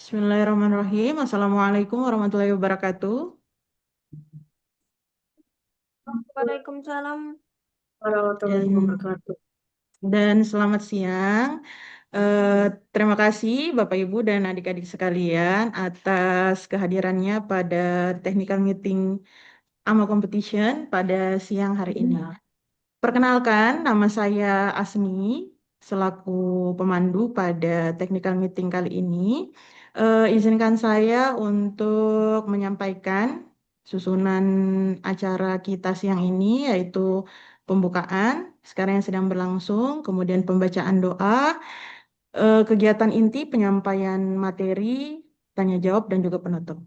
Bismillahirrahmanirrahim. Assalamualaikum warahmatullahi wabarakatuh. Waalaikumsalam. Dan, dan selamat siang. Eh, Terima kasih Bapak Ibu dan adik-adik sekalian atas kehadirannya pada technical meeting AMA Competition pada siang hari ini. Perkenalkan, nama saya Asmi selaku pemandu pada technical meeting kali ini. Izinkan saya untuk menyampaikan susunan acara kita siang ini, yaitu pembukaan sekarang yang sedang berlangsung, kemudian pembacaan doa, kegiatan inti, penyampaian materi, tanya jawab, dan juga penutup.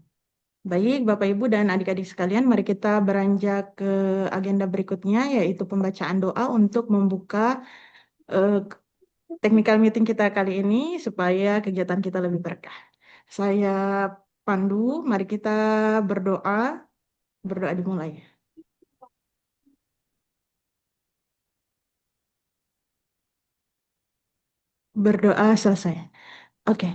Baik, Bapak Ibu dan adik-adik sekalian, mari kita beranjak ke agenda berikutnya, yaitu pembacaan doa untuk membuka eh, technical meeting kita kali ini supaya kegiatan kita lebih berkah. Saya pandu, mari kita berdoa. Berdoa dimulai. Berdoa selesai. Oke,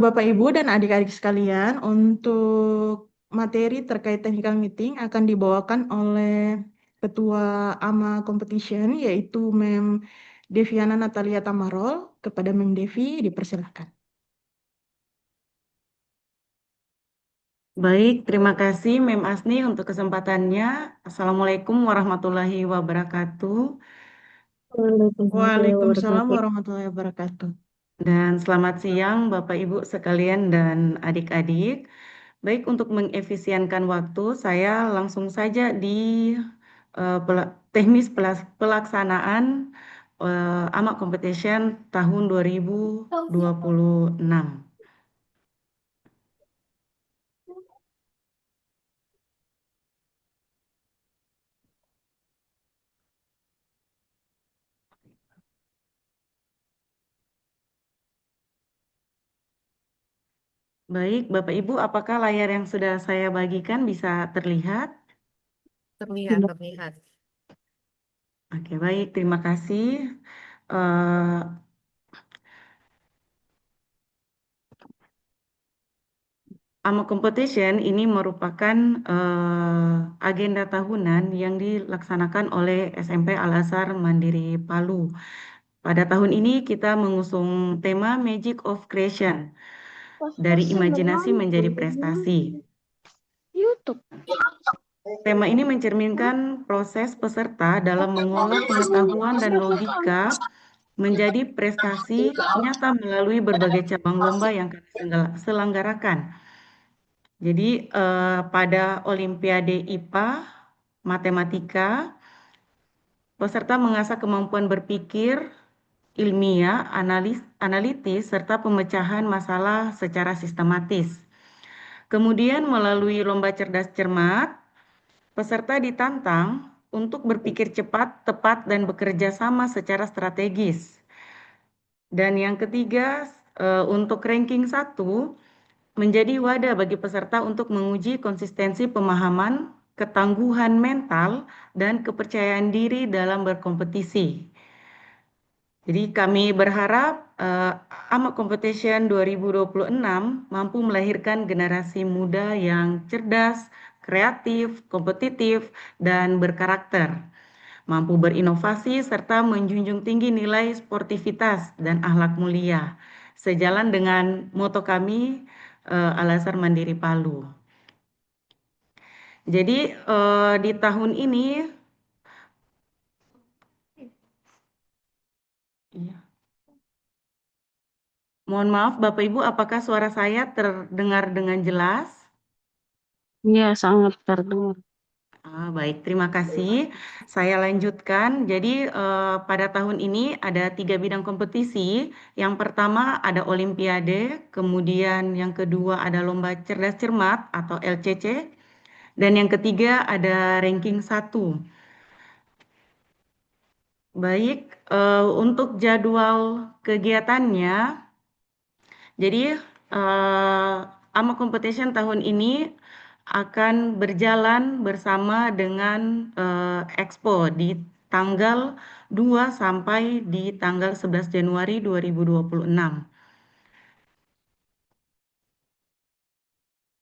Bapak Ibu dan adik-adik sekalian, untuk materi terkait technical meeting akan dibawakan oleh Ketua AMA Competition, yaitu Mem Deviana Natalia Tamarol. Kepada Mem Devi, dipersilahkan. Baik, terima kasih Mem Asni untuk kesempatannya. Assalamualaikum warahmatullahi wabarakatuh. Waalaikumsalam warahmatullahi wabarakatuh. Dan selamat siang Bapak Ibu sekalian dan adik-adik. Baik, untuk mengefisienkan waktu, saya langsung saja di teknis pelaksanaan AMA Competition tahun 2026. Baik, Bapak Ibu, apakah layar yang sudah saya bagikan bisa terlihat? Terlihat. Oke, baik, terima kasih. Eh, AMA Competition ini merupakan agenda tahunan yang dilaksanakan oleh SMP Al-Azhar Mandiri Palu. Pada tahun ini kita mengusung tema Magic of Creation, dari imajinasi menjadi prestasi. YouTube. Tema ini mencerminkan proses peserta dalam mengolah pengetahuan dan logika menjadi prestasi nyata melalui berbagai cabang lomba yang kami selenggarakan. Jadi pada Olimpiade IPA, Matematika, peserta mengasah kemampuan berpikir, ilmiah, analitis, serta pemecahan masalah secara sistematis. Kemudian melalui lomba cerdas cermat, peserta ditantang untuk berpikir cepat, tepat, dan bekerja sama secara strategis. Dan yang ketiga, untuk ranking 1, menjadi wadah bagi peserta untuk menguji konsistensi pemahaman, ketangguhan mental, dan kepercayaan diri dalam berkompetisi. Jadi kami berharap AMA Competition 2026 mampu melahirkan generasi muda yang cerdas, kreatif, kompetitif, dan berkarakter, mampu berinovasi serta menjunjung tinggi nilai sportivitas dan akhlak mulia, sejalan dengan moto kami Al-Azhar Mandiri Palu. Jadi di tahun ini, iya. Mohon maaf Bapak Ibu, apakah suara saya terdengar dengan jelas? Iya, sangat terdengar. Baik, terima kasih. Saya lanjutkan. Jadi pada tahun ini ada 3 bidang kompetisi. Yang pertama ada Olimpiade, kemudian yang kedua ada Lomba Cerdas Cermat atau LCC, dan yang ketiga ada ranking 1. Baik, untuk jadwal kegiatannya, jadi AMA Competition tahun ini akan berjalan bersama dengan Expo di tanggal 2 sampai di tanggal 11 Januari 2026.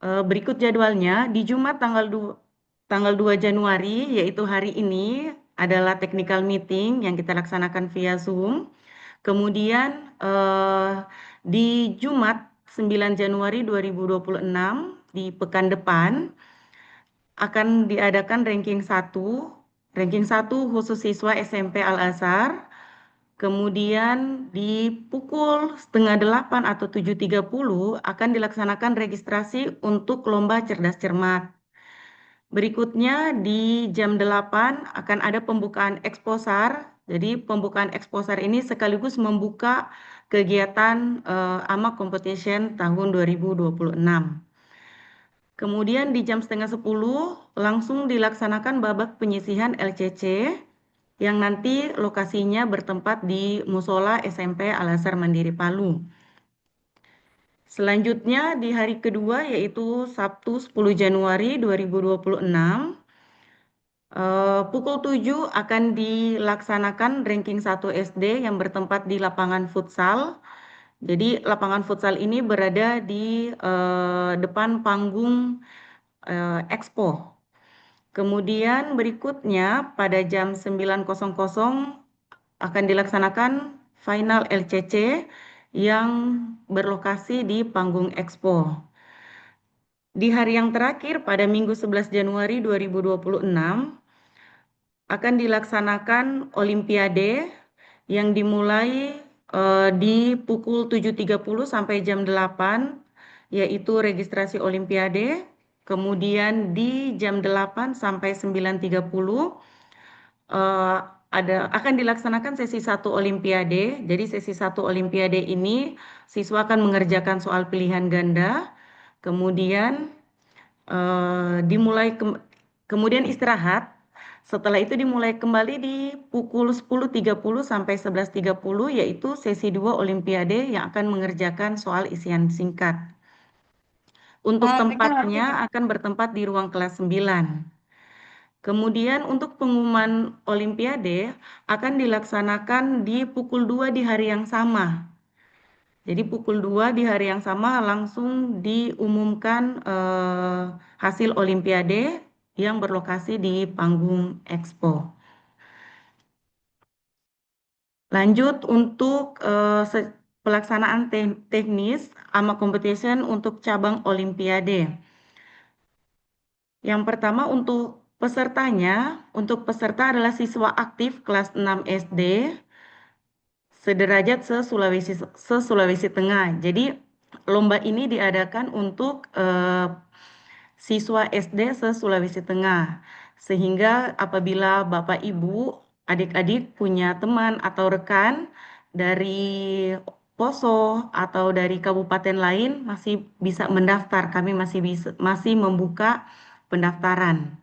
Berikut jadwalnya. Di Jumat tanggal 2 Januari, yaitu hari ini, adalah technical meeting yang kita laksanakan via Zoom. Kemudian di Jumat 9 Januari 2026, di pekan depan, akan diadakan ranking 1. Ranking 1 khusus siswa SMP Al-Azhar. Kemudian di pukul setengah 8 atau 7.30 akan dilaksanakan registrasi untuk lomba cerdas cermat. Berikutnya di jam 8 akan ada pembukaan eksposar. Jadi pembukaan eksposar ini sekaligus membuka kegiatan AMA Competition tahun 2026. Kemudian di jam setengah 10 langsung dilaksanakan babak penyisihan LCC yang nanti lokasinya bertempat di Musola SMP Al-Azhar Mandiri Palu. Selanjutnya di hari kedua yaitu Sabtu 10 Januari 2026, pukul 7 akan dilaksanakan ranking 1 SD yang bertempat di lapangan futsal. Jadi lapangan futsal ini berada di depan panggung Expo. Kemudian berikutnya pada jam 9.00 akan dilaksanakan final LCC yang berlokasi di panggung Expo. Di hari yang terakhir pada Minggu 11 Januari 2026 akan dilaksanakan Olimpiade yang dimulai di pukul 7.30 sampai jam 8, yaitu registrasi Olimpiade. Kemudian di jam 8 sampai 9.30 akan dilaksanakan sesi 1 Olimpiade. Jadi sesi 1 Olimpiade ini siswa akan mengerjakan soal pilihan ganda, kemudian kemudian istirahat. Setelah itu dimulai kembali di pukul 10.30 sampai 11.30, yaitu sesi 2 Olimpiade yang akan mengerjakan soal isian singkat. Untuk tempatnya akan bertempat di ruang kelas 9. Kemudian untuk pengumuman Olimpiade akan dilaksanakan di pukul 2 di hari yang sama. Jadi pukul 2 di hari yang sama langsung diumumkan hasil Olimpiade yang berlokasi di panggung Expo. Lanjut untuk pelaksanaan teknis AMA Competition untuk cabang Olimpiade. Yang pertama untuk pesertanya, untuk peserta adalah siswa aktif kelas 6 SD sederajat se-Sulawesi Tengah. Jadi lomba ini diadakan untuk siswa SD se-Sulawesi Tengah. Sehingga apabila Bapak Ibu, adik-adik punya teman atau rekan dari Poso atau dari kabupaten lain masih bisa mendaftar. Kami masih membuka pendaftaran.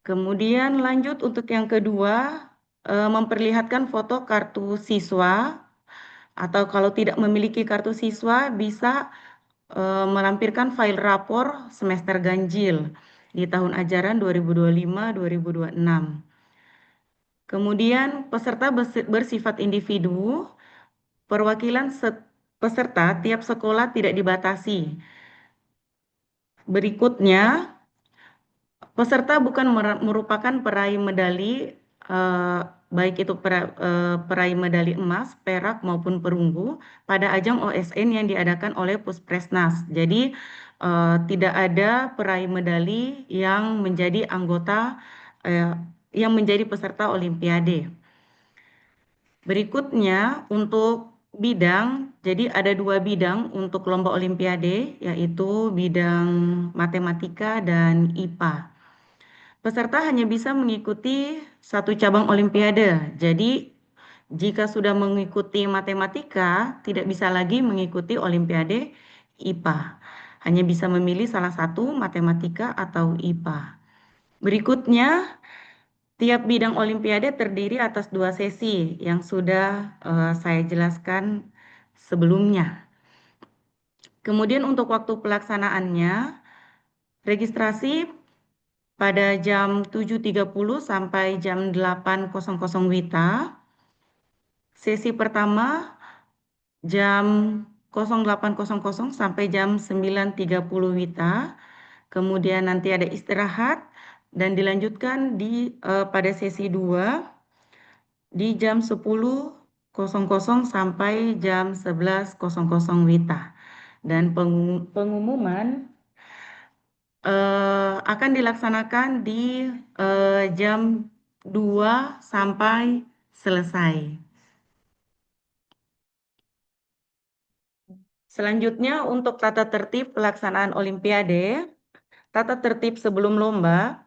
Kemudian lanjut untuk yang kedua, memperlihatkan foto kartu siswa, atau kalau tidak memiliki kartu siswa bisa melampirkan file rapor semester ganjil di tahun ajaran 2025-2026. Kemudian peserta bersifat individu, perwakilan peserta tiap sekolah tidak dibatasi. Berikutnya, peserta bukan merupakan peraih medali, baik itu peraih medali emas, perak maupun perunggu pada ajang OSN yang diadakan oleh Puspresnas. Jadi tidak ada peraih medali yang menjadi anggota yang menjadi peserta Olimpiade. Berikutnya untuk bidang, jadi ada 2 bidang untuk lomba Olimpiade, yaitu bidang matematika dan IPA. Peserta hanya bisa mengikuti 1 cabang Olimpiade. Jadi jika sudah mengikuti matematika, tidak bisa lagi mengikuti Olimpiade IPA. Hanya bisa memilih salah satu, matematika atau IPA. Berikutnya, tiap bidang Olimpiade terdiri atas 2 sesi yang sudah saya jelaskan sebelumnya. Kemudian untuk waktu pelaksanaannya, registrasi pada jam 7.30 sampai jam 8.00 WITA. Sesi pertama jam 08.00 sampai jam 9.30 WITA. Kemudian nanti ada istirahat dan dilanjutkan pada sesi 2 di jam 10.00 sampai jam 11.00 WITA. Dan pengumuman akan dilaksanakan di jam 2 sampai selesai. Selanjutnya untuk tata tertib pelaksanaan Olimpiade, tata tertib sebelum lomba,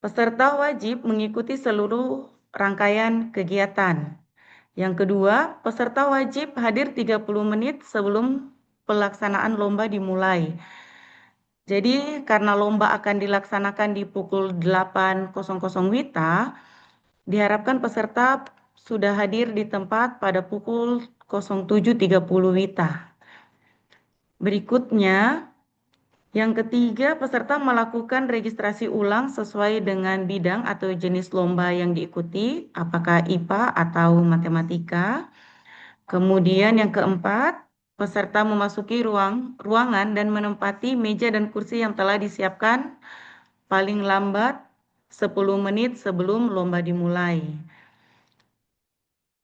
peserta wajib mengikuti seluruh rangkaian kegiatan. Yang kedua, peserta wajib hadir 30 menit sebelum pelaksanaan lomba dimulai. Jadi karena lomba akan dilaksanakan di pukul 8.00 WITA, diharapkan peserta sudah hadir di tempat pada pukul 07.30 WITA. Berikutnya, yang ketiga, peserta melakukan registrasi ulang sesuai dengan bidang atau jenis lomba yang diikuti, apakah IPA atau matematika. Kemudian yang keempat, peserta memasuki ruangan dan menempati meja dan kursi yang telah disiapkan paling lambat 10 menit sebelum lomba dimulai.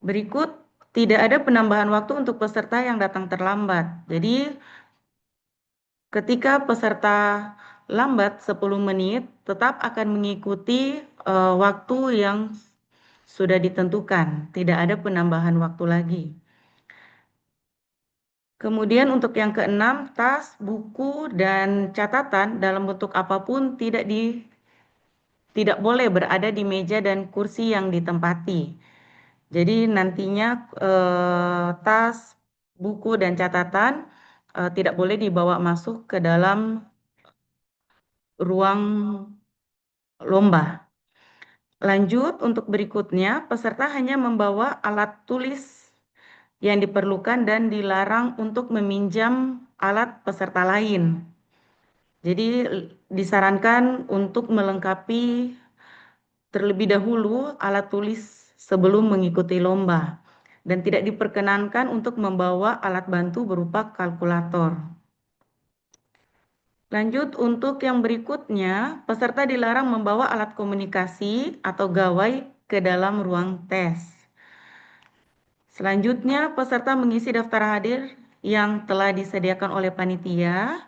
Berikut, tidak ada penambahan waktu untuk peserta yang datang terlambat. Jadi, ketika peserta lambat 10 menit, tetap akan mengikuti waktu yang sudah ditentukan. Tidak ada penambahan waktu lagi. Kemudian untuk yang keenam, tas, buku, dan catatan dalam bentuk apapun tidak boleh berada di meja dan kursi yang ditempati. Jadi nantinya tas, buku, dan catatan tidak boleh dibawa masuk ke dalam ruang lomba. Lanjut, untuk berikutnya, peserta hanya membawa alat tulis yang diperlukan dan dilarang untuk meminjam alat peserta lain. Jadi disarankan untuk melengkapi terlebih dahulu alat tulis sebelum mengikuti lomba dan tidak diperkenankan untuk membawa alat bantu berupa kalkulator. Lanjut untuk yang berikutnya, peserta dilarang membawa alat komunikasi atau gawai ke dalam ruang tes. Selanjutnya, peserta mengisi daftar hadir yang telah disediakan oleh panitia.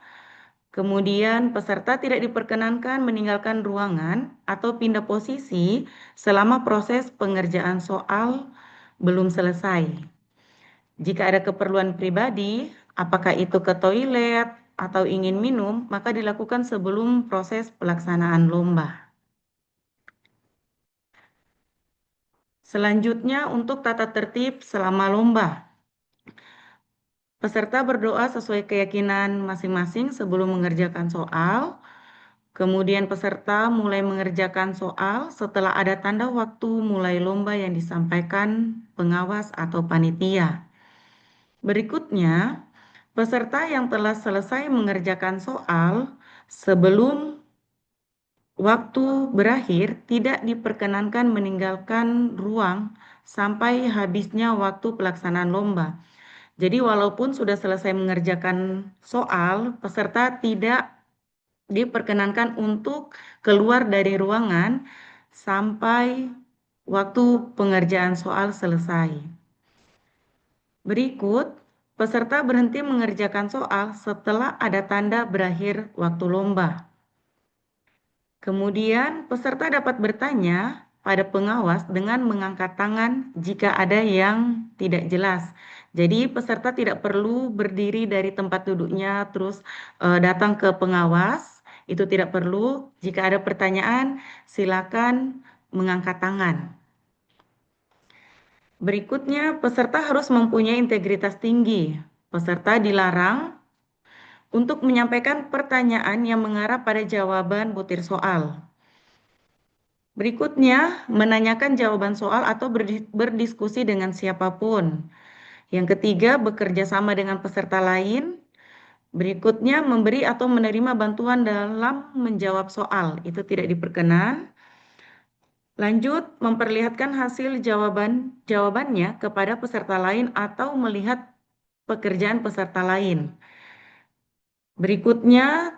Kemudian, peserta tidak diperkenankan meninggalkan ruangan atau pindah posisi selama proses pengerjaan soal belum selesai. Jika ada keperluan pribadi, apakah itu ke toilet atau ingin minum, maka dilakukan sebelum proses pelaksanaan lomba. Selanjutnya, untuk tata tertib selama lomba. Peserta berdoa sesuai keyakinan masing-masing sebelum mengerjakan soal. Kemudian peserta mulai mengerjakan soal setelah ada tanda waktu mulai lomba yang disampaikan pengawas atau panitia. Berikutnya, peserta yang telah selesai mengerjakan soal sebelum waktu berakhir tidak diperkenankan meninggalkan ruang sampai habisnya waktu pelaksanaan lomba. Jadi walaupun sudah selesai mengerjakan soal, peserta tidak diperkenankan untuk keluar dari ruangan sampai waktu pengerjaan soal selesai. Berikut, peserta berhenti mengerjakan soal setelah ada tanda berakhir waktu lomba. Kemudian, peserta dapat bertanya pada pengawas dengan mengangkat tangan jika ada yang tidak jelas. Jadi, peserta tidak perlu berdiri dari tempat duduknya terus datang ke pengawas. Itu tidak perlu. Jika ada pertanyaan, silakan mengangkat tangan. Berikutnya, peserta harus mempunyai integritas tinggi. Peserta dilarang untuk menyampaikan pertanyaan yang mengarah pada jawaban butir soal. Berikutnya, menanyakan jawaban soal atau berdiskusi dengan siapapun. Yang ketiga, bekerja sama dengan peserta lain. Berikutnya, memberi atau menerima bantuan dalam menjawab soal. Itu tidak diperkenan. Lanjut, memperlihatkan hasil jawabannya kepada peserta lain atau melihat pekerjaan peserta lain. Berikutnya,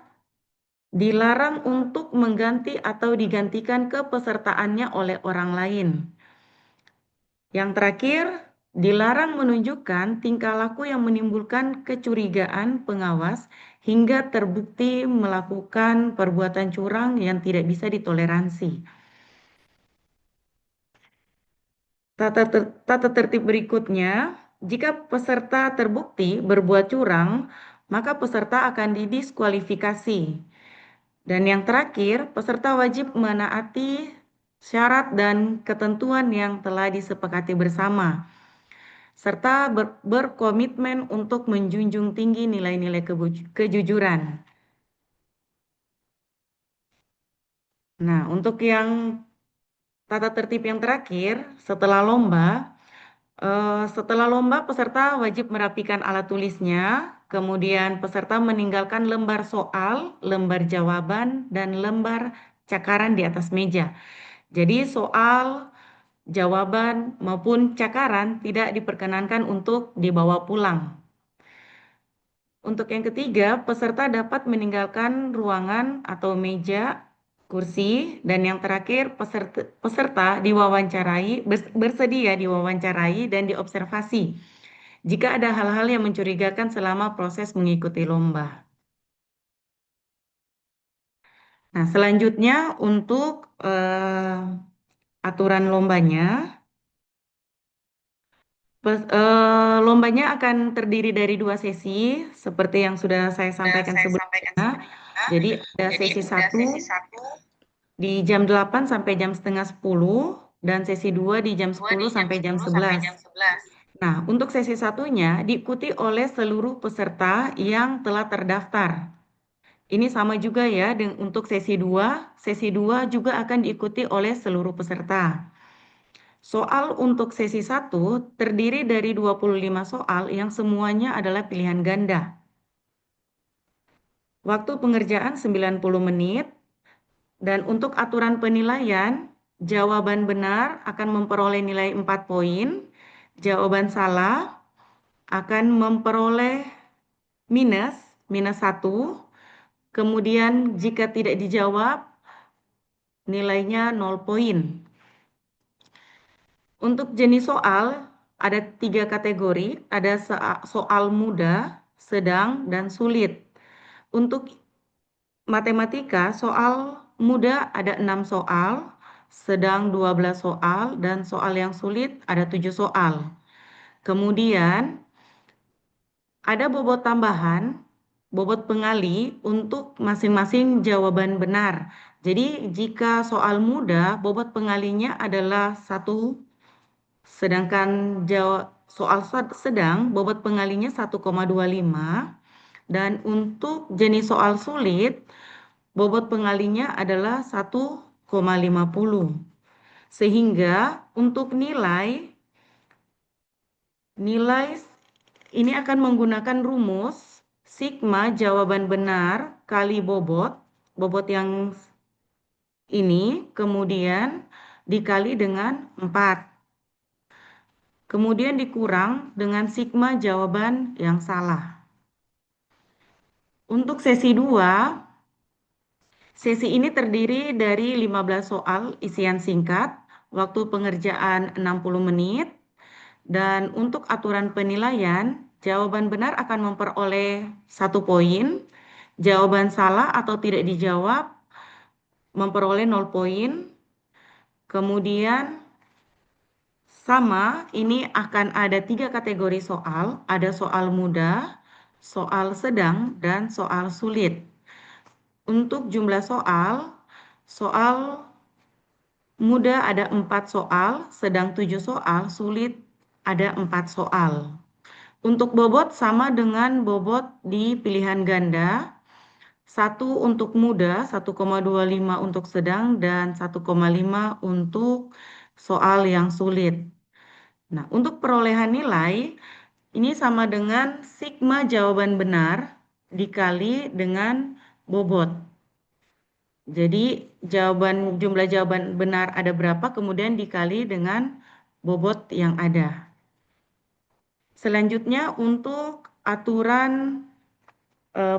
dilarang untuk mengganti atau digantikan kepesertaannya oleh orang lain. Yang terakhir, dilarang menunjukkan tingkah laku yang menimbulkan kecurigaan pengawas hingga terbukti melakukan perbuatan curang yang tidak bisa ditoleransi. Tata tertib berikutnya, jika peserta terbukti berbuat curang, maka peserta akan didiskualifikasi. Dan yang terakhir, peserta wajib menaati syarat dan ketentuan yang telah disepakati bersama, serta berkomitmen untuk menjunjung tinggi nilai-nilai kejujuran. Nah, untuk yang tata tertib yang terakhir, setelah lomba, peserta wajib merapikan alat tulisnya, kemudian peserta meninggalkan lembar soal, lembar jawaban, dan lembar cakaran di atas meja. Jadi soal, jawaban, maupun cakaran tidak diperkenankan untuk dibawa pulang. Untuk yang ketiga, peserta dapat meninggalkan ruangan atau meja, kursi, dan yang terakhir peserta diwawancarai, bersedia diwawancarai dan diobservasi jika ada hal-hal yang mencurigakan selama proses mengikuti lomba. Nah, selanjutnya untuk aturan lombanya. Lombanya akan terdiri dari 2 sesi, seperti yang sudah saya sampaikan sebelumnya. Jadi ada sesi 1 di jam 8 sampai jam setengah 10, dan sesi 2 di jam 10 sampai jam 11. Nah, untuk sesi satunya diikuti oleh seluruh peserta yang telah terdaftar. Ini sama juga ya untuk sesi 2. Sesi 2 juga akan diikuti oleh seluruh peserta. Soal untuk sesi 1 terdiri dari 25 soal yang semuanya adalah pilihan ganda. Waktu pengerjaan 90 menit, dan untuk aturan penilaian, jawaban benar akan memperoleh nilai 4 poin, jawaban salah akan memperoleh minus 1, kemudian jika tidak dijawab, nilainya 0 poin. Untuk jenis soal, ada 3 kategori, ada soal mudah, sedang, dan sulit. Untuk matematika, soal mudah ada 6 soal, sedang 12 soal, dan soal yang sulit ada 7 soal. Kemudian, ada bobot tambahan, bobot pengali untuk masing-masing jawaban benar. Jadi, jika soal mudah, bobot pengalinya adalah 1, sedangkan soal sedang, bobot pengalinya 1,25. Dan untuk jenis soal sulit, bobot pengalinya adalah 1,50. Sehingga untuk nilai ini akan menggunakan rumus sigma jawaban benar kali bobot yang ini, kemudian dikali dengan 4. Kemudian dikurang dengan sigma jawaban yang salah. Untuk sesi 2, sesi ini terdiri dari 15 soal isian singkat, waktu pengerjaan 60 menit, dan untuk aturan penilaian, jawaban benar akan memperoleh 1 poin, jawaban salah atau tidak dijawab memperoleh 0 poin, kemudian sama, ini akan ada 3 kategori soal, ada soal mudah, soal sedang, dan soal sulit. Untuk jumlah soal mudah ada 4 soal, sedang 7 soal, sulit ada 4 soal. Untuk bobot sama dengan bobot di pilihan ganda, 1 untuk mudah, 1,25 untuk sedang, dan 1,5 untuk soal yang sulit. Nah, untuk perolehan nilai, ini sama dengan sigma jawaban benar dikali dengan bobot. Jadi jumlah jawaban benar ada berapa, kemudian dikali dengan bobot yang ada. Selanjutnya untuk aturan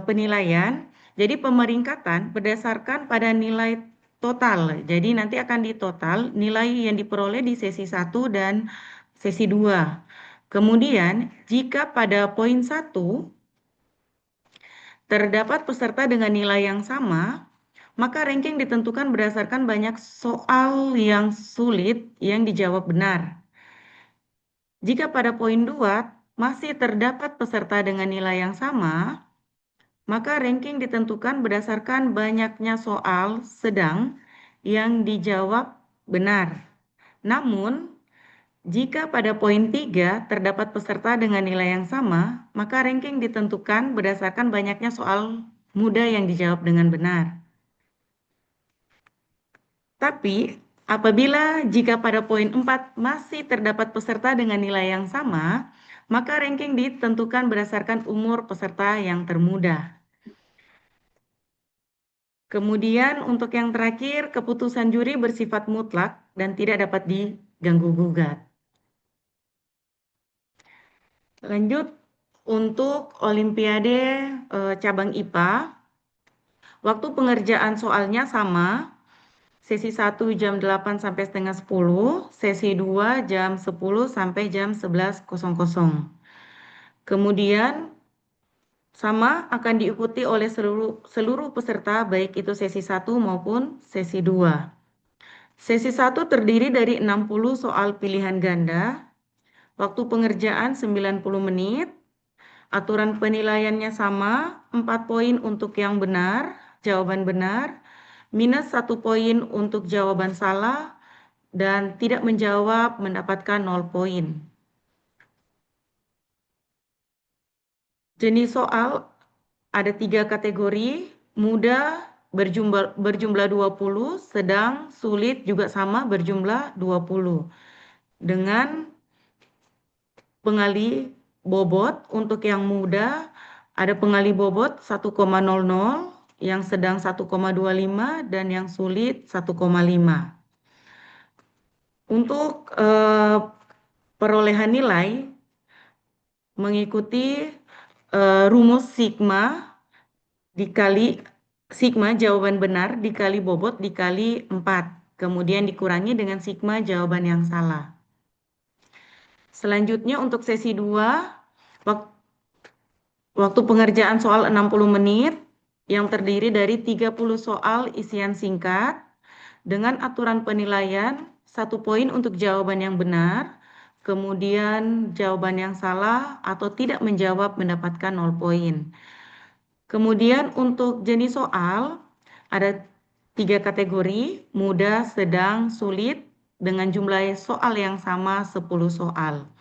penilaian. Jadi pemeringkatan berdasarkan pada nilai total. Jadi nanti akan ditotal nilai yang diperoleh di sesi 1 dan sesi 2. Kemudian jika pada poin 1 terdapat peserta dengan nilai yang sama, maka ranking ditentukan berdasarkan banyak soal yang sulit yang dijawab benar. Jika pada poin 2 masih terdapat peserta dengan nilai yang sama, maka ranking ditentukan berdasarkan banyaknya soal sedang yang dijawab benar. Namun, jika pada poin 3 terdapat peserta dengan nilai yang sama, maka ranking ditentukan berdasarkan banyaknya soal mudah yang dijawab dengan benar. Tapi, apabila jika pada poin 4 masih terdapat peserta dengan nilai yang sama, maka ranking ditentukan berdasarkan umur peserta yang termuda. Kemudian untuk yang terakhir, keputusan juri bersifat mutlak dan tidak dapat diganggu-gugat. Lanjut untuk Olimpiade cabang IPA, waktu pengerjaan soalnya sama, sesi 1 jam 8 sampai setengah 10, sesi 2 jam 10 sampai jam 11.00. Kemudian sama akan diikuti oleh seluruh peserta baik itu sesi 1 maupun sesi 2. Sesi 1 terdiri dari 60 soal pilihan ganda, waktu pengerjaan 90 menit, aturan penilaiannya sama, 4 poin untuk yang benar, jawaban benar, minus 1 poin untuk jawaban salah, dan tidak menjawab mendapatkan 0 poin. Jenis soal ada 3 kategori, mudah berjumlah 20, sedang, sulit juga sama berjumlah 20. Dengan pengali bobot untuk yang mudah ada pengali bobot 1,00, yang sedang 1,25 dan yang sulit 1,5. Untuk perolehan nilai mengikuti rumus sigma dikali sigma jawaban benar dikali bobot dikali 4. Kemudian dikurangi dengan sigma jawaban yang salah. Selanjutnya untuk sesi 2, waktu pengerjaan soal 60 menit yang terdiri dari 30 soal isian singkat dengan aturan penilaian 1 poin untuk jawaban yang benar, kemudian jawaban yang salah atau tidak menjawab mendapatkan 0 poin. Kemudian untuk jenis soal ada 3 kategori, mudah, sedang, sulit dengan jumlah soal yang sama 10 soal.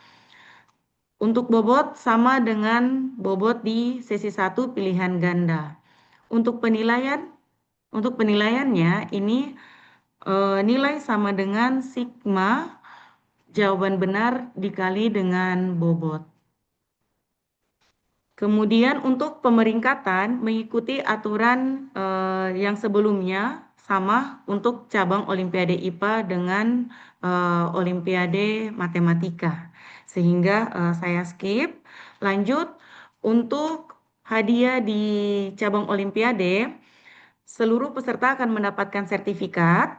Untuk bobot sama dengan bobot di sesi 1 pilihan ganda. Untuk penilaiannya ini nilai sama dengan sigma jawaban benar dikali dengan bobot. Kemudian untuk pemeringkatan mengikuti aturan yang sebelumnya sama untuk cabang Olimpiade IPA dengan Olimpiade Matematika. Sehingga saya skip. Lanjut untuk hadiah di cabang Olimpiade, seluruh peserta akan mendapatkan sertifikat.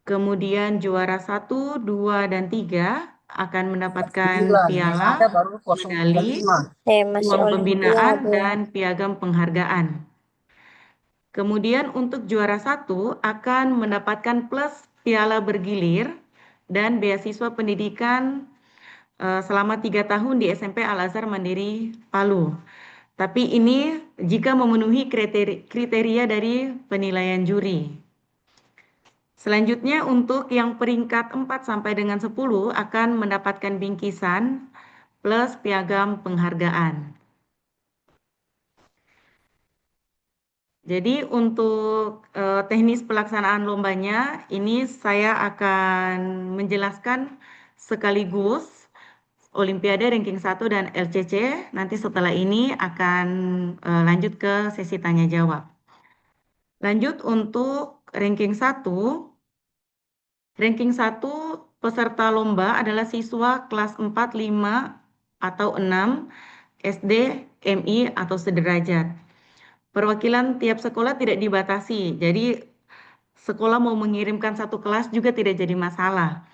Kemudian juara 1, 2, dan 3 akan mendapatkan piala, medali, Masih uang pembinaan, Olimpiade. dan piagam penghargaan. Kemudian untuk juara 1 akan mendapatkan plus piala bergilir dan beasiswa pendidikan selama 3 tahun di SMP Al-Azhar Mandiri Palu. Tapi ini jika memenuhi kriteria dari penilaian juri. Selanjutnya untuk yang peringkat 4 sampai dengan 10 akan mendapatkan bingkisan plus piagam penghargaan. Jadi untuk teknis pelaksanaan lombanya ini saya akan menjelaskan sekaligus Olimpiade ranking 1 dan LCC. Nanti setelah ini akan lanjut ke sesi tanya jawab. Lanjut untuk ranking 1. Ranking 1 peserta lomba adalah siswa kelas 4, 5, atau 6 SD, MI, atau sederajat. Perwakilan tiap sekolah tidak dibatasi, jadi sekolah mau mengirimkan satu kelas juga tidak jadi masalah.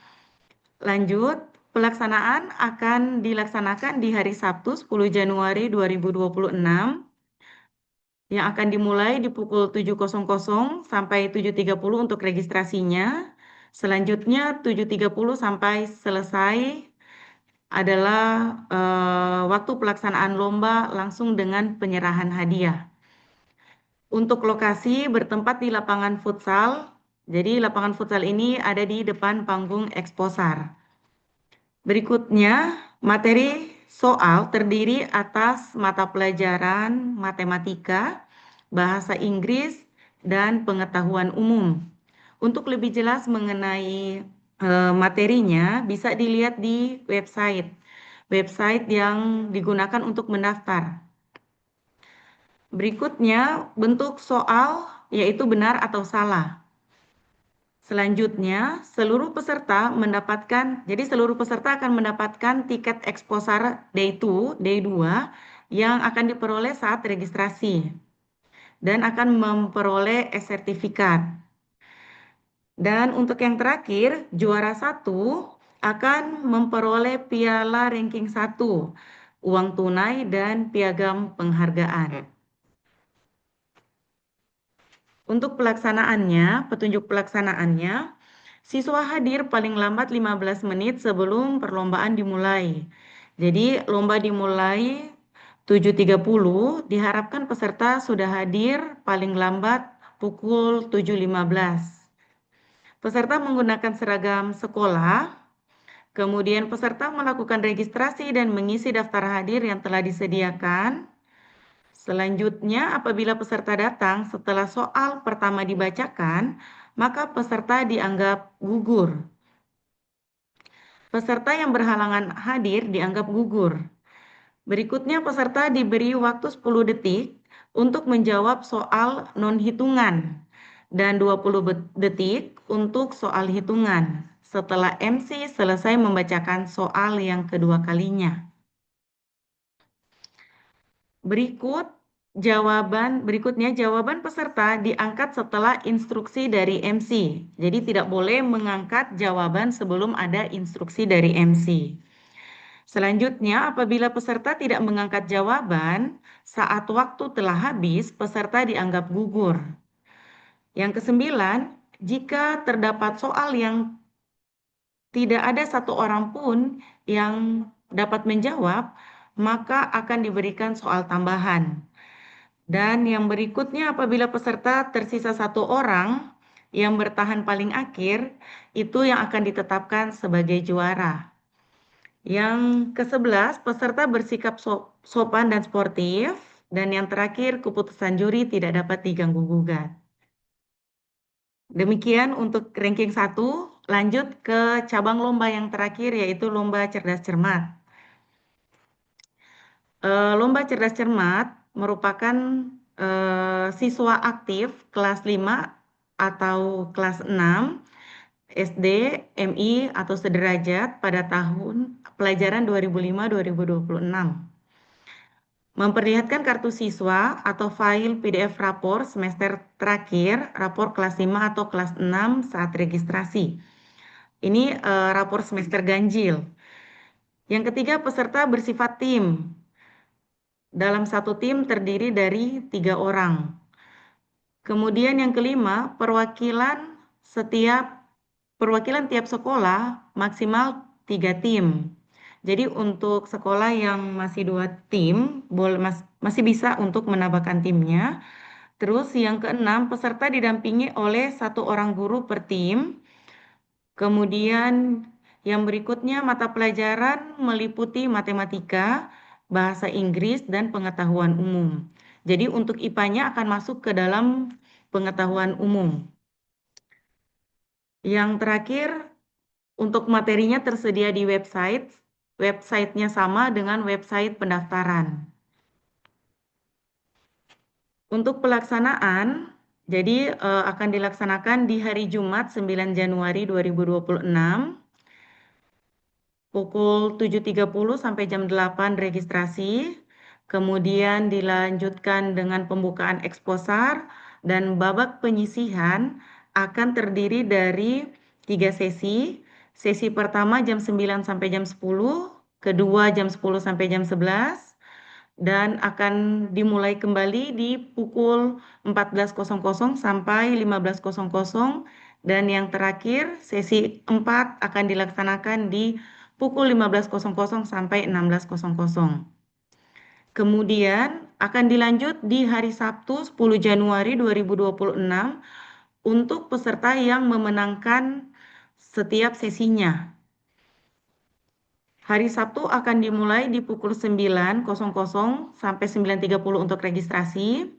Lanjut, pelaksanaan akan dilaksanakan di hari Sabtu 10 Januari 2026 yang akan dimulai di pukul 7.00 sampai 7.30 untuk registrasinya. Selanjutnya 7.30 sampai selesai adalah waktu pelaksanaan lomba langsung dengan penyerahan hadiah. Untuk lokasi bertempat di lapangan futsal. Jadi lapangan futsal ini ada di depan panggung Exposar. Berikutnya, materi soal terdiri atas mata pelajaran matematika, bahasa Inggris, dan pengetahuan umum. Untuk lebih jelas mengenai materinya, bisa dilihat di website yang digunakan untuk mendaftar. Berikutnya, bentuk soal yaitu benar atau salah. Selanjutnya, seluruh peserta akan mendapatkan tiket Exposar Day 2 yang akan diperoleh saat registrasi dan akan memperoleh e-sertifikat. Dan untuk yang terakhir, juara 1 akan memperoleh piala ranking 1, uang tunai dan piagam penghargaan. Untuk petunjuk pelaksanaannya, siswa hadir paling lambat 15 menit sebelum perlombaan dimulai. Jadi lomba dimulai 7.30, diharapkan peserta sudah hadir paling lambat pukul 7.15. Peserta menggunakan seragam sekolah, kemudian peserta melakukan registrasi dan mengisi daftar hadir yang telah disediakan. Selanjutnya, apabila peserta datang setelah soal pertama dibacakan, maka peserta dianggap gugur. Peserta yang berhalangan hadir dianggap gugur. Berikutnya, peserta diberi waktu 10 detik untuk menjawab soal non-hitungan dan 20 detik untuk soal hitungan setelah MC selesai membacakan soal yang kedua kalinya. Berikutnya jawaban peserta diangkat setelah instruksi dari MC. Jadi tidak boleh mengangkat jawaban sebelum ada instruksi dari MC. Selanjutnya, apabila peserta tidak mengangkat jawaban saat waktu telah habis, peserta dianggap gugur. Yang kesembilan, jika terdapat soal yang tidak ada satu orang pun yang dapat menjawab, maka akan diberikan soal tambahan. Dan yang berikutnya, apabila peserta tersisa satu orang yang bertahan paling akhir, itu yang akan ditetapkan sebagai juara. Yang ke-11, peserta bersikap sopan dan sportif. Dan yang terakhir, keputusan juri tidak dapat diganggu-gugat. Demikian untuk ranking 1, lanjut ke cabang lomba yang terakhir yaitu lomba cerdas cermat. Lomba cerdas cermat merupakan siswa aktif kelas 5 atau kelas 6 SD, MI, atau sederajat pada tahun pelajaran 2005-2026. Memperlihatkan kartu siswa atau file PDF rapor semester terakhir, rapor kelas 5 atau kelas 6 saat registrasi. Ini rapor semester ganjil. Yang ketiga, peserta bersifat tim. Dalam satu tim terdiri dari 3 orang. Kemudian yang kelima, perwakilan tiap sekolah maksimal 3 tim. Jadi untuk sekolah yang masih 2 tim, masih bisa untuk menambahkan timnya. Terus yang keenam, peserta didampingi oleh 1 orang guru per tim. Kemudian yang berikutnya, mata pelajaran meliputi matematika, bahasa Inggris, dan pengetahuan umum. Jadi untuk IPA-nya akan masuk ke dalam pengetahuan umum. Yang terakhir, untuk materinya tersedia di website-nya sama dengan website pendaftaran. Untuk pelaksanaan, jadi akan dilaksanakan di hari Jumat 9 Januari 2026. pukul 7.30 sampai jam 8 registrasi, kemudian dilanjutkan dengan pembukaan eksposar, dan babak penyisihan akan terdiri dari 3 sesi. Sesi pertama jam 9 sampai jam 10, kedua jam 10 sampai jam 11, dan akan dimulai kembali di pukul 14.00 sampai 15.00, dan yang terakhir sesi 4 akan dilaksanakan di pukul 15.00 sampai 16.00. Kemudian akan dilanjut di hari Sabtu 10 Januari 2026 untuk peserta yang memenangkan setiap sesinya. Hari Sabtu akan dimulai di pukul 9.00 sampai 9.30 untuk registrasi.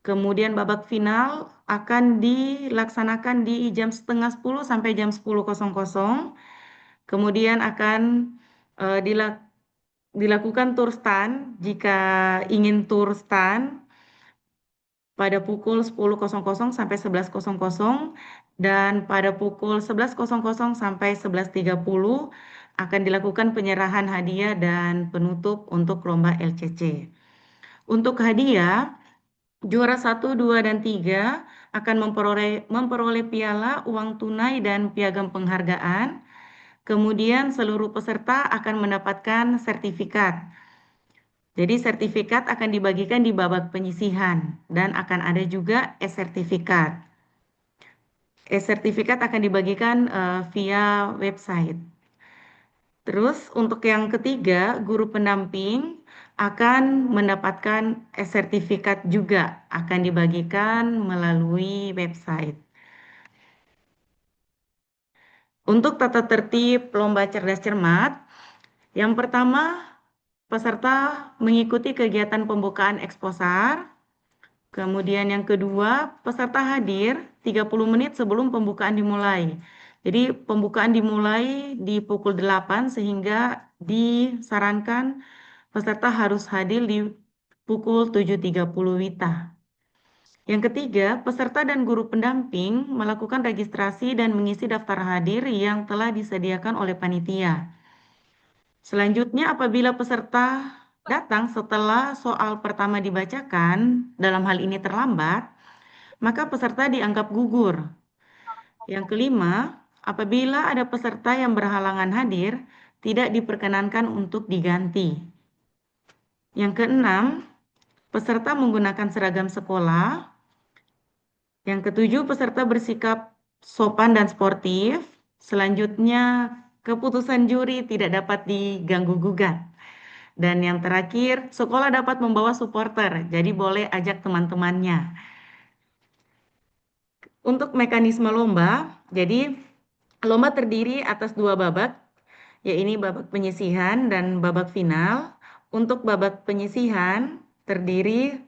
Kemudian babak final akan dilaksanakan di jam setengah 10 sampai jam 10.00. Kemudian akan dilakukan tur stand jika ingin tur stand pada pukul 10.00 sampai 11.00, dan pada pukul 11.00 sampai 11.30 akan dilakukan penyerahan hadiah dan penutup untuk lomba LCC. Untuk hadiah, juara 1, 2, dan 3 akan memperoleh piala, uang tunai, dan piagam penghargaan. Kemudian seluruh peserta akan mendapatkan sertifikat. Jadi sertifikat akan dibagikan di babak penyisihan dan akan ada juga e-sertifikat. E-sertifikat akan dibagikan via website. Terus untuk yang ketiga, guru pendamping akan mendapatkan e-sertifikat juga, akan dibagikan melalui website. Untuk tata tertib lomba cerdas cermat, yang pertama peserta mengikuti kegiatan pembukaan eksposar. Kemudian yang kedua, peserta hadir 30 menit sebelum pembukaan dimulai. Jadi pembukaan dimulai di pukul 8 sehingga disarankan peserta harus hadir di pukul 7.30 WITA. Yang ketiga, peserta dan guru pendamping melakukan registrasi dan mengisi daftar hadir yang telah disediakan oleh panitia. Selanjutnya, apabila peserta datang setelah soal pertama dibacakan, dalam hal ini terlambat, maka peserta dianggap gugur. Yang kelima, apabila ada peserta yang berhalangan hadir, tidak diperkenankan untuk diganti. Yang keenam, peserta menggunakan seragam sekolah. Yang ketujuh, peserta bersikap sopan dan sportif. Selanjutnya, keputusan juri tidak dapat diganggu-gugat. Dan yang terakhir, sekolah dapat membawa supporter, jadi boleh ajak teman-temannya. Untuk mekanisme lomba, jadi lomba terdiri atas 2 babak, yaitu babak penyisihan dan babak final. Untuk babak penyisihan terdiri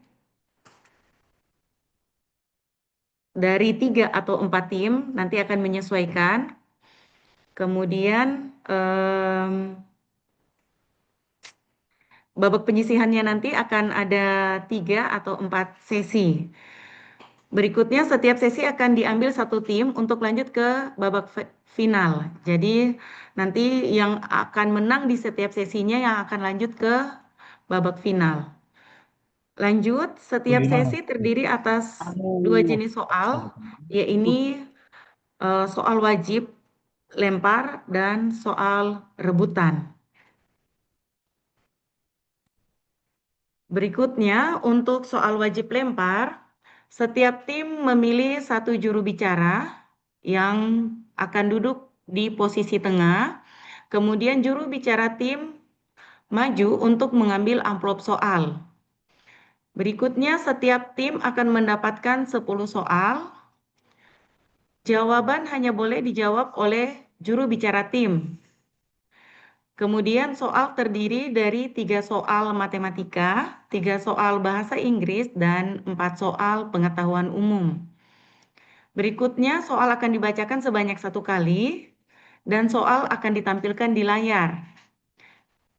dari 3 atau 4 tim, nanti akan menyesuaikan. Kemudian babak penyisihannya nanti akan ada 3 atau 4 sesi. Berikutnya setiap sesi akan diambil 1 tim untuk lanjut ke babak final. Jadi nanti yang akan menang di setiap sesinya yang akan lanjut ke babak final. Lanjut, setiap sesi terdiri atas 2 jenis soal, yaitu soal wajib lempar dan soal rebutan. Berikutnya, untuk soal wajib lempar, setiap tim memilih 1 juru bicara yang akan duduk di posisi tengah. Kemudian juru bicara tim maju untuk mengambil amplop soal. Berikutnya, setiap tim akan mendapatkan 10 soal. Jawaban hanya boleh dijawab oleh juru bicara tim. Kemudian soal terdiri dari 3 soal matematika, 3 soal bahasa Inggris, dan 4 soal pengetahuan umum. Berikutnya soal akan dibacakan sebanyak 1 kali, dan soal akan ditampilkan di layar.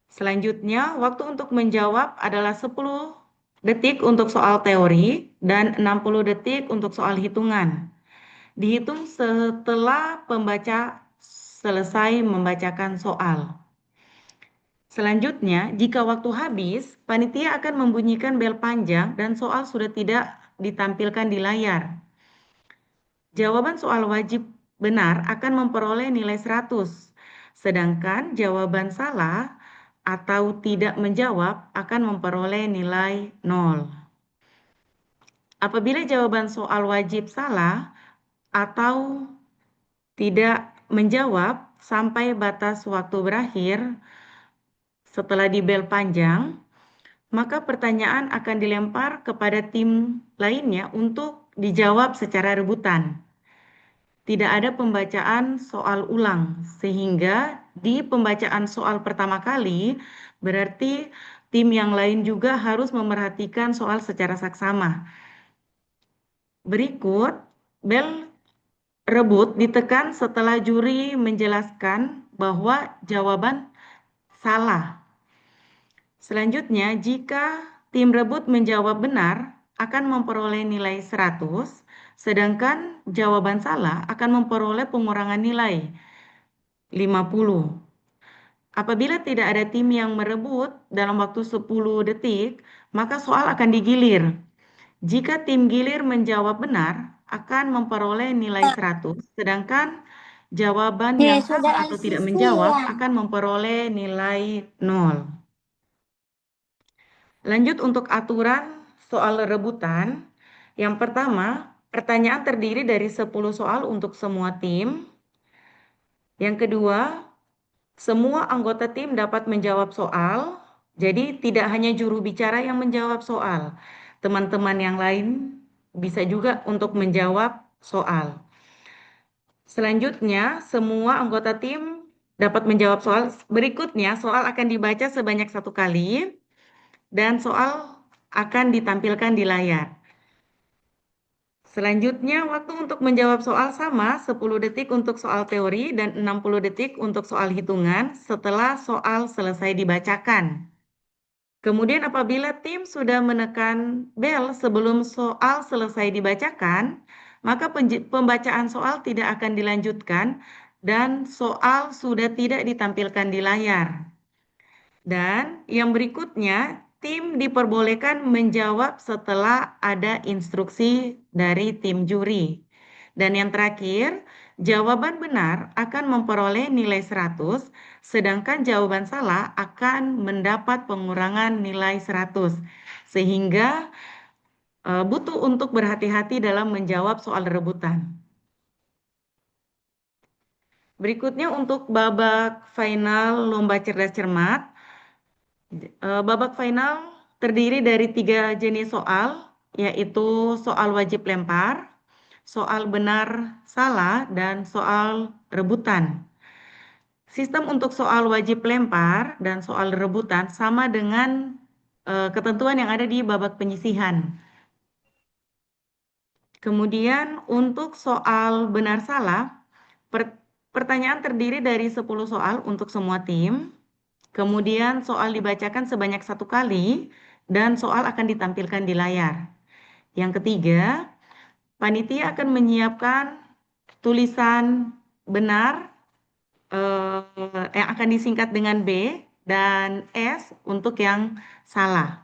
Selanjutnya, waktu untuk menjawab adalah 10 detik untuk soal teori, dan 60 detik untuk soal hitungan. Dihitung setelah pembaca selesai membacakan soal. Selanjutnya, jika waktu habis, panitia akan membunyikan bel panjang dan soal sudah tidak ditampilkan di layar. Jawaban soal wajib benar akan memperoleh nilai 100, sedangkan jawaban salah atau tidak menjawab akan memperoleh nilai 0. Apabila jawaban soal wajib salah atau tidak menjawab sampai batas waktu berakhir setelah di bel panjang, maka pertanyaan akan dilempar kepada tim lainnya untuk dijawab secara rebutan. Tidak ada pembacaan soal ulang, sehingga di pembacaan soal pertama kali berarti tim yang lain juga harus memerhatikan soal secara saksama. Berikut, bel rebut ditekan setelah juri menjelaskan bahwa jawaban salah. Selanjutnya, jika tim rebut menjawab benar, akan memperoleh nilai 100, sedangkan jawaban salah akan memperoleh pengurangan nilai 50. Apabila tidak ada tim yang merebut dalam waktu 10 detik, maka soal akan digilir. Jika tim gilir menjawab benar, akan memperoleh nilai 100, sedangkan jawaban yang salah atau tidak menjawab akan memperoleh nilai 0. Lanjut untuk aturan soal rebutan. Yang pertama, pertanyaan terdiri dari 10 soal untuk semua tim. Yang kedua, semua anggota tim dapat menjawab soal. Jadi tidak hanya juru bicara yang menjawab soal. Teman-teman yang lain bisa juga untuk menjawab soal. Selanjutnya, semua anggota tim dapat menjawab soal. Berikutnya, soal akan dibaca sebanyak 1 kali dan soal akan ditampilkan di layar. Selanjutnya, waktu untuk menjawab soal sama 10 detik untuk soal teori dan 60 detik untuk soal hitungan setelah soal selesai dibacakan. Kemudian apabila tim sudah menekan bel sebelum soal selesai dibacakan, maka pembacaan soal tidak akan dilanjutkan dan soal sudah tidak ditampilkan di layar. Dan yang berikutnya, tim diperbolehkan menjawab setelah ada instruksi dari tim juri. Dan yang terakhir, jawaban benar akan memperoleh nilai 100, sedangkan jawaban salah akan mendapat pengurangan nilai 100. Sehingga butuh untuk berhati-hati dalam menjawab soal rebutan. Berikutnya untuk babak final lomba cerdas cermat. Babak final terdiri dari 3 jenis soal, yaitu soal wajib lempar, soal benar salah, dan soal rebutan. Sistem untuk soal wajib lempar dan soal rebutan sama dengan ketentuan yang ada di babak penyisihan. Kemudian untuk soal benar salah, pertanyaan terdiri dari 10 soal untuk semua tim. Kemudian soal dibacakan sebanyak 1 kali dan soal akan ditampilkan di layar. Yang ketiga, panitia akan menyiapkan tulisan benar yang akan disingkat dengan B dan S untuk yang salah.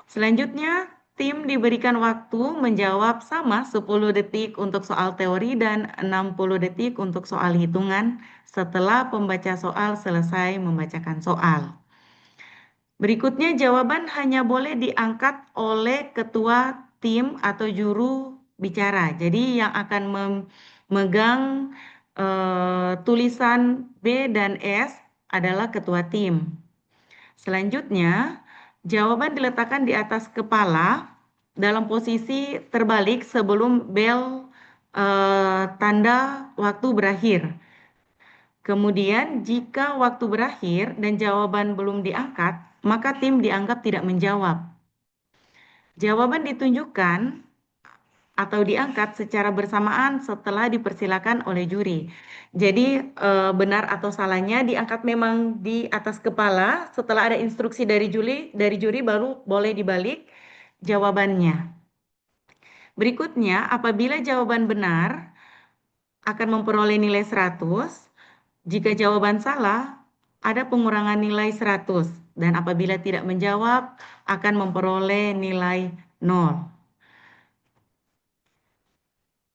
Selanjutnya, tim diberikan waktu menjawab sama 10 detik untuk soal teori dan 60 detik untuk soal hitungan setelah pembaca soal selesai membacakan soal. Berikutnya, jawaban hanya boleh diangkat oleh ketua tim atau juru bicara. Jadi yang akan memegang tulisan B dan S adalah ketua tim. Selanjutnya, jawaban diletakkan di atas kepala dalam posisi terbalik sebelum bel tanda waktu berakhir. Kemudian, jika waktu berakhir dan jawaban belum diangkat, maka tim dianggap tidak menjawab. Jawaban ditunjukkan atau diangkat secara bersamaan setelah dipersilakan oleh juri. Jadi benar atau salahnya diangkat memang di atas kepala, setelah ada instruksi dari juri baru boleh dibalik jawabannya. Berikutnya, apabila jawaban benar akan memperoleh nilai 100, jika jawaban salah ada pengurangan nilai 100 dan apabila tidak menjawab akan memperoleh nilai 0.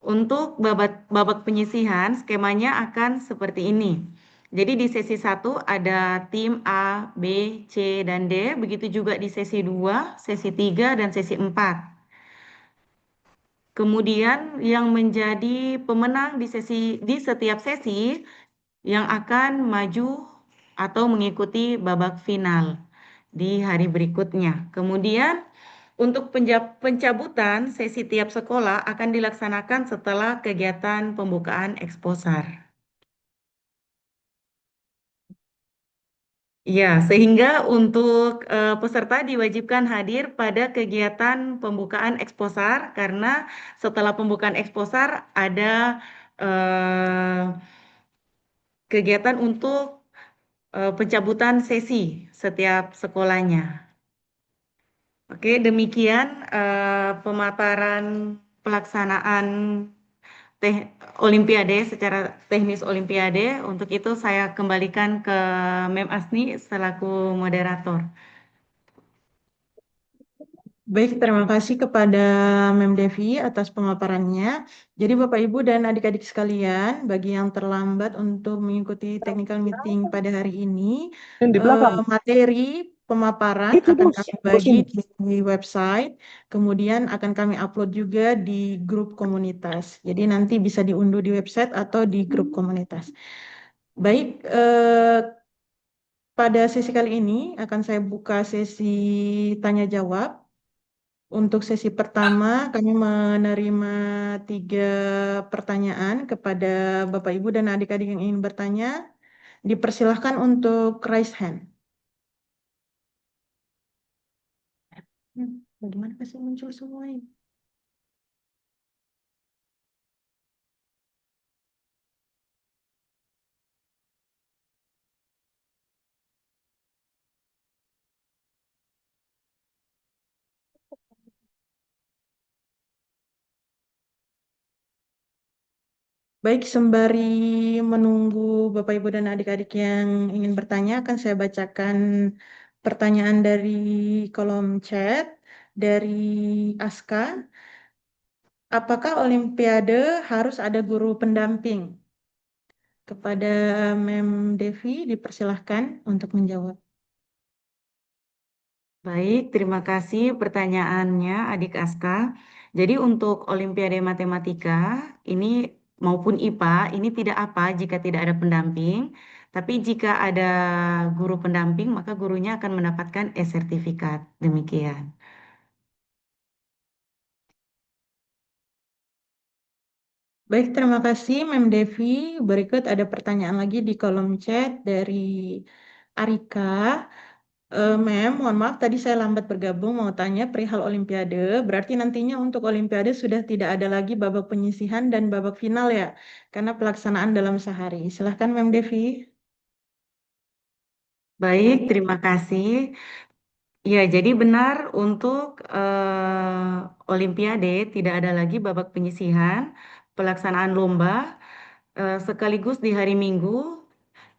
Untuk babak penyisihan, skemanya akan seperti ini. Jadi di sesi 1 ada tim A, B, C, dan D. Begitu juga di sesi 2, sesi 3, dan sesi 4. Kemudian yang menjadi pemenang di setiap sesi yang akan maju atau mengikuti babak final di hari berikutnya. Kemudian untuk pencabutan sesi tiap sekolah akan dilaksanakan setelah kegiatan pembukaan eksposar. Ya, sehingga untuk peserta diwajibkan hadir pada kegiatan pembukaan eksposar karena setelah pembukaan eksposar ada eh, kegiatan untuk pencabutan sesi setiap sekolahnya. Oke, demikian pemaparan pelaksanaan teh Olimpiade secara teknis Olimpiade. Untuk itu saya kembalikan ke Mem Asni selaku moderator. Baik, terima kasih kepada Mem Devi atas pemaparannya. Jadi Bapak Ibu dan adik-adik sekalian, bagi yang terlambat untuk mengikuti technical meeting pada hari ini, Di belakang. materi pemaparan Itu akan bos, kami bos bagi ini. di website, kemudian akan kami upload juga di grup komunitas. Jadi nanti bisa diunduh di website atau di grup komunitas. Baik, pada sesi kali ini akan saya buka sesi tanya jawab. Untuk sesi pertama, kami menerima 3 pertanyaan kepada Bapak Ibu dan adik-adik yang ingin bertanya. Dipersilahkan untuk raise hand. Bagaimana kasih muncul semua ini? Baik, sembari menunggu Bapak Ibu dan adik-adik yang ingin bertanya, akan saya bacakan pertanyaan dari kolom chat dari Aska. Apakah Olimpiade harus ada guru pendamping? Kepada Mem Devi, dipersilahkan untuk menjawab. Baik, terima kasih pertanyaannya Adik Aska. Jadi untuk Olimpiade Matematika ini maupun IPA ini tidak apa jika tidak ada pendamping, tapi jika ada guru pendamping maka gurunya akan mendapatkan e-sertifikat. Demikian. Baik, terima kasih Mem Devi. Berikut ada pertanyaan lagi di kolom chat dari Arika. Mem, mohon maaf tadi saya lambat bergabung mau tanya perihal Olimpiade. Berarti nantinya untuk Olimpiade sudah tidak ada lagi babak penyisihan dan babak final ya, karena pelaksanaan dalam sehari. Silahkan Mem Devi. Baik, terima kasih. Ya, jadi benar untuk Olimpiade tidak ada lagi babak penyisihan, pelaksanaan lomba sekaligus di hari Minggu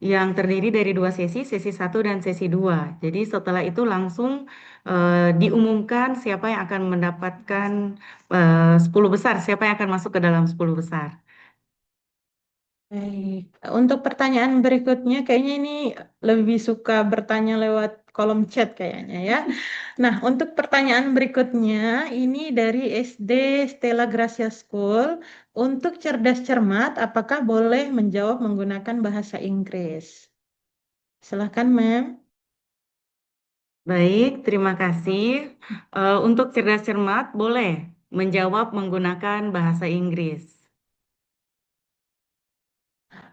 yang terdiri dari 2 sesi, sesi 1 dan sesi 2. Jadi setelah itu langsung diumumkan siapa yang akan mendapatkan 10 besar, siapa yang akan masuk ke dalam 10 besar. Baik, untuk pertanyaan berikutnya kayaknya ini lebih suka bertanya lewat kolom chat kayaknya ya. Nah, untuk pertanyaan berikutnya ini dari SD Stella Gracia School. Untuk cerdas cermat, apakah boleh menjawab menggunakan bahasa Inggris? Silahkan, Mem. Baik, terima kasih. Untuk cerdas cermat boleh menjawab menggunakan bahasa Inggris.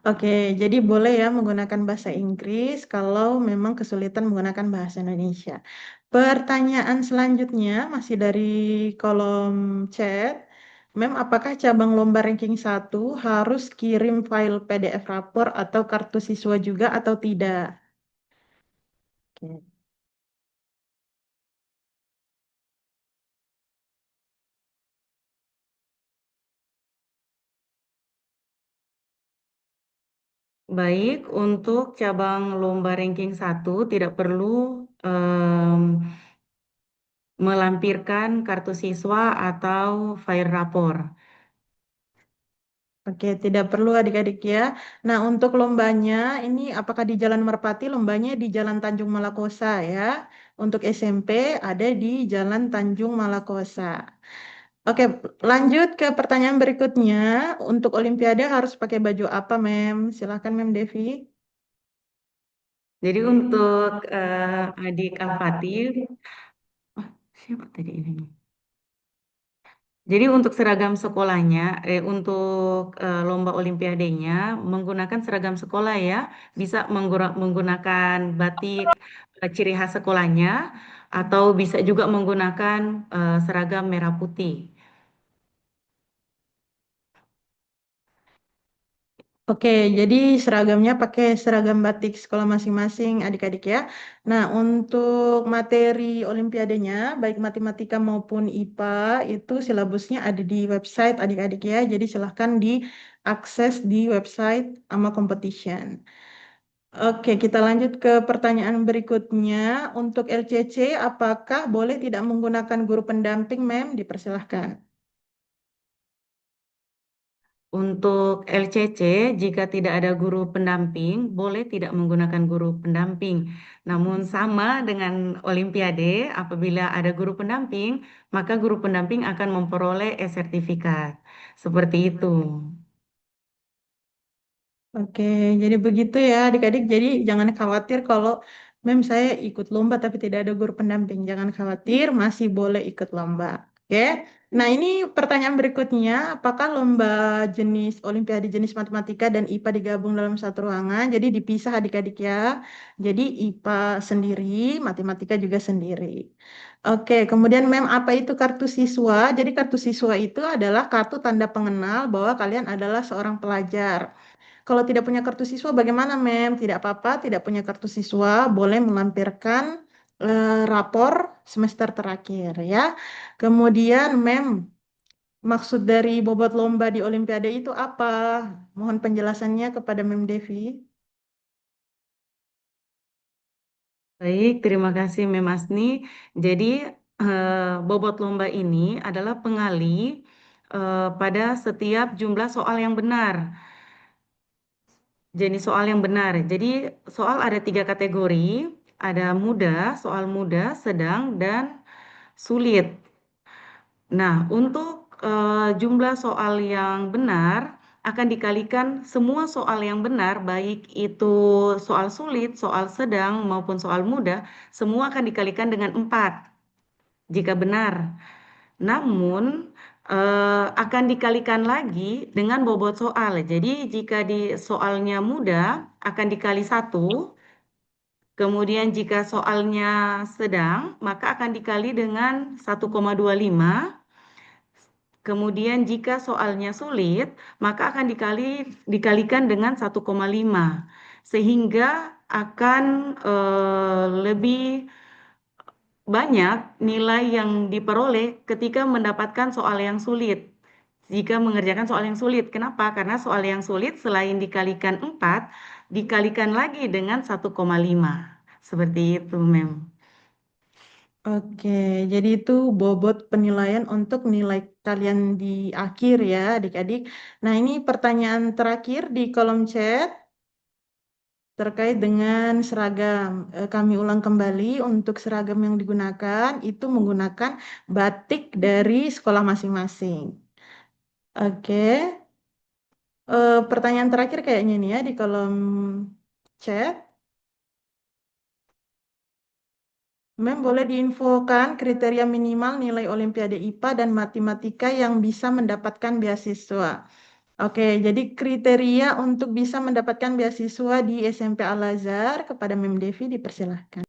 Oke, jadi boleh ya menggunakan bahasa Inggris kalau memang kesulitan menggunakan bahasa Indonesia. Pertanyaan selanjutnya masih dari kolom chat. Mem, apakah cabang lomba ranking 1 harus kirim file PDF rapor atau kartu siswa juga atau tidak? Oke. Baik, untuk cabang lomba ranking 1 tidak perlu em, melampirkan kartu siswa atau file rapor. Oke, tidak perlu adik-adik ya. Nah, untuk lombanya ini apakah di Jalan Merpati? Lombanya di Jalan Tanjung Malakosa ya. Untuk SMP ada di Jalan Tanjung Malakosa. Oke, lanjut ke pertanyaan berikutnya. Untuk Olimpiade harus pakai baju apa, Mem? Silakan, Mem Devi. Jadi untuk adik Al-Fatih, oh, siapa tadi ini? Jadi untuk seragam sekolahnya, untuk lomba olimpiadenya menggunakan seragam sekolah ya, bisa menggunakan batik ciri khas sekolahnya, atau bisa juga menggunakan seragam merah putih. Oke, jadi seragamnya pakai seragam batik sekolah masing-masing adik-adik ya. Nah, untuk materi Olimpiadenya, baik matematika maupun IPA, itu silabusnya ada di website adik-adik ya. Jadi silahkan diakses di website AMA Competition. Oke, kita lanjut ke pertanyaan berikutnya. Untuk LCC, apakah boleh tidak menggunakan guru pendamping, Mem? Dipersilahkan. Untuk LCC, jika tidak ada guru pendamping, boleh tidak menggunakan guru pendamping. Namun sama dengan Olimpiade, apabila ada guru pendamping, maka guru pendamping akan memperoleh sertifikat. Seperti itu. Oke, jadi begitu ya adik-adik. Jadi jangan khawatir kalau saya ikut lomba tapi tidak ada guru pendamping. Jangan khawatir, masih boleh ikut lomba. Oke. Nah, ini pertanyaan berikutnya, apakah lomba jenis Olimpiade jenis matematika dan IPA digabung dalam satu ruangan? Jadi dipisah adik-adik ya. Jadi IPA sendiri, matematika juga sendiri. Oke, kemudian apa itu kartu siswa? Jadi kartu siswa itu adalah kartu tanda pengenal bahwa kalian adalah seorang pelajar. Kalau tidak punya kartu siswa, bagaimana, Mem? Tidak apa-apa, tidak punya kartu siswa, boleh melampirkan rapor semester terakhir, ya. Kemudian, maksud dari bobot lomba di Olimpiade itu apa? Mohon penjelasannya kepada Mem Devi. Baik, terima kasih Mem Asni. Jadi, bobot lomba ini adalah pengali pada setiap jumlah soal yang benar. Jenis soal yang benar. Jadi soal ada 3 kategori, ada mudah, soal mudah, sedang, dan sulit. Nah, untuk jumlah soal yang benar akan dikalikan semua soal yang benar, baik itu soal sulit, soal sedang, maupun soal mudah, semua akan dikalikan dengan 4 jika benar. Namun, akan dikalikan lagi dengan bobot soal. Jadi, jika di soalnya mudah, akan dikali 1. Kemudian, jika soalnya sedang, maka akan dikali dengan 1,25. Kemudian, jika soalnya sulit, maka akan dikalikan dengan 1,5. Sehingga akan lebih banyak nilai yang diperoleh ketika mendapatkan soal yang sulit. Jika mengerjakan soal yang sulit. Kenapa? Karena soal yang sulit selain dikalikan 4, dikalikan lagi dengan 1,5. Seperti itu, Mem. Oke, jadi itu bobot penilaian untuk nilai kalian di akhir ya, adik-adik. Nah, ini pertanyaan terakhir di kolom chat terkait dengan seragam. Kami ulang kembali untuk seragam yang digunakan itu menggunakan batik dari sekolah masing-masing. Oke, pertanyaan terakhir kayaknya nih ya di kolom chat. Boleh diinfokan kriteria minimal nilai Olimpiade IPA dan matematika yang bisa mendapatkan beasiswa. Oke, jadi kriteria untuk bisa mendapatkan beasiswa di SMP Al-Azhar kepada Mem Devi dipersilahkan.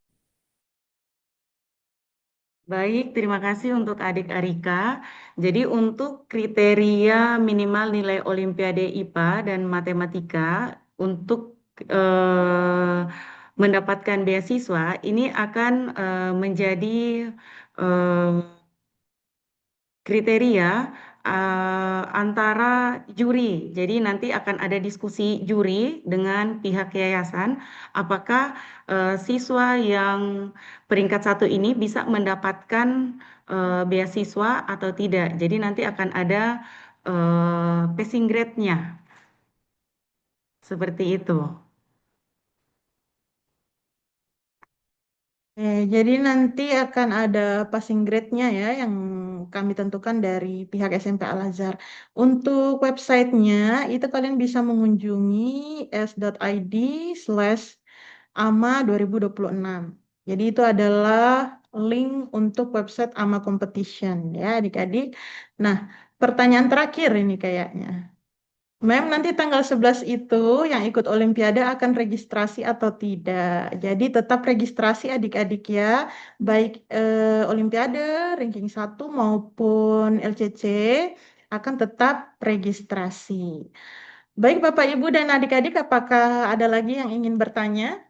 Baik, terima kasih untuk adik Arika. Jadi untuk kriteria minimal nilai Olimpiade IPA dan matematika untuk mendapatkan beasiswa ini akan menjadi eh, kriteria antara juri. Jadi nanti akan ada diskusi juri dengan pihak yayasan, apakah siswa yang peringkat 1 ini bisa mendapatkan beasiswa atau tidak. Jadi nanti akan ada passing grade-nya, seperti itu. Jadi nanti akan ada passing grade-nya ya yang kami tentukan dari pihak SMP Al-Azhar. Untuk websitenya itu kalian bisa mengunjungi s.id/ama 2026. Jadi itu adalah link untuk website AMA Competition ya adik-adik. Nah, pertanyaan terakhir ini kayaknya. Mem, nanti tanggal 11 itu yang ikut Olimpiade akan registrasi atau tidak. Jadi tetap registrasi adik-adik ya, baik Olimpiade, ranking 1 maupun LCC akan tetap registrasi. Baik Bapak Ibu dan adik-adik, apakah ada lagi yang ingin bertanya?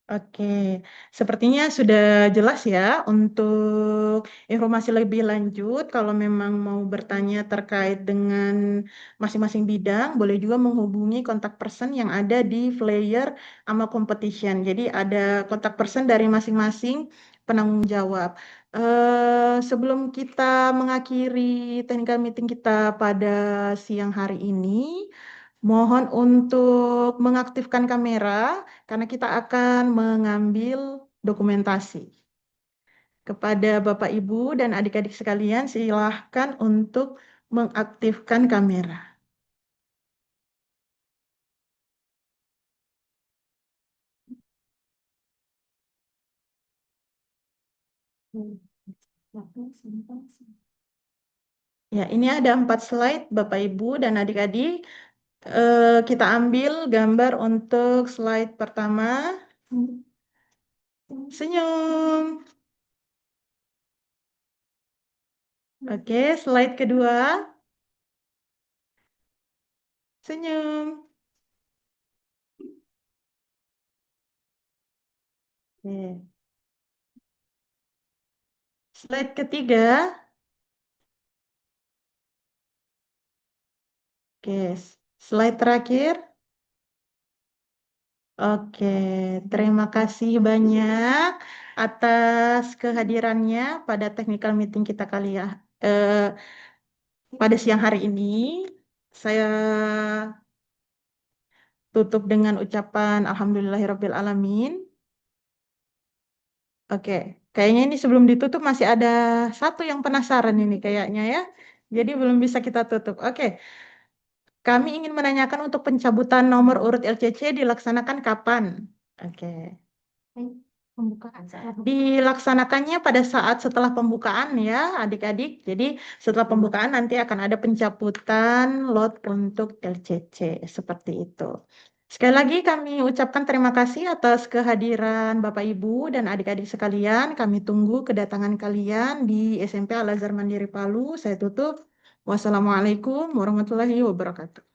Oke, sepertinya sudah jelas ya untuk informasi lebih lanjut. Kalau memang mau bertanya terkait dengan masing-masing bidang, boleh juga menghubungi kontak person yang ada di flyer AMA Competition. Jadi ada kontak person dari masing-masing penanggung jawab. Sebelum kita mengakhiri technical meeting kita pada siang hari ini, mohon untuk mengaktifkan kamera karena kita akan mengambil dokumentasi. Kepada Bapak Ibu dan adik-adik sekalian, silahkan untuk mengaktifkan kamera. Ya, ini ada 4 slide Bapak Ibu dan adik-adik. Kita ambil gambar untuk slide pertama. Senyum. Oke, slide kedua. Senyum. Oke. Slide ketiga. Oke, slide terakhir. Oke, terima kasih banyak atas kehadirannya pada technical meeting kita kali ya. Pada siang hari ini, saya tutup dengan ucapan Alhamdulillahirabbil alamin. Oke, kayaknya ini sebelum ditutup masih ada satu yang penasaran ini kayaknya ya. Jadi belum bisa kita tutup. Oke, kami ingin menanyakan untuk pencabutan nomor urut LCC dilaksanakan kapan? Oke. Pembukaan. Dilaksanakannya pada saat setelah pembukaan ya adik-adik. Jadi setelah pembukaan nanti akan ada pencabutan lot untuk LCC seperti itu. Sekali lagi kami ucapkan terima kasih atas kehadiran Bapak Ibu dan adik-adik sekalian. Kami tunggu kedatangan kalian di SMP Al Azhar Mandiri Palu. Saya tutup. Wassalamualaikum warahmatullahi wabarakatuh.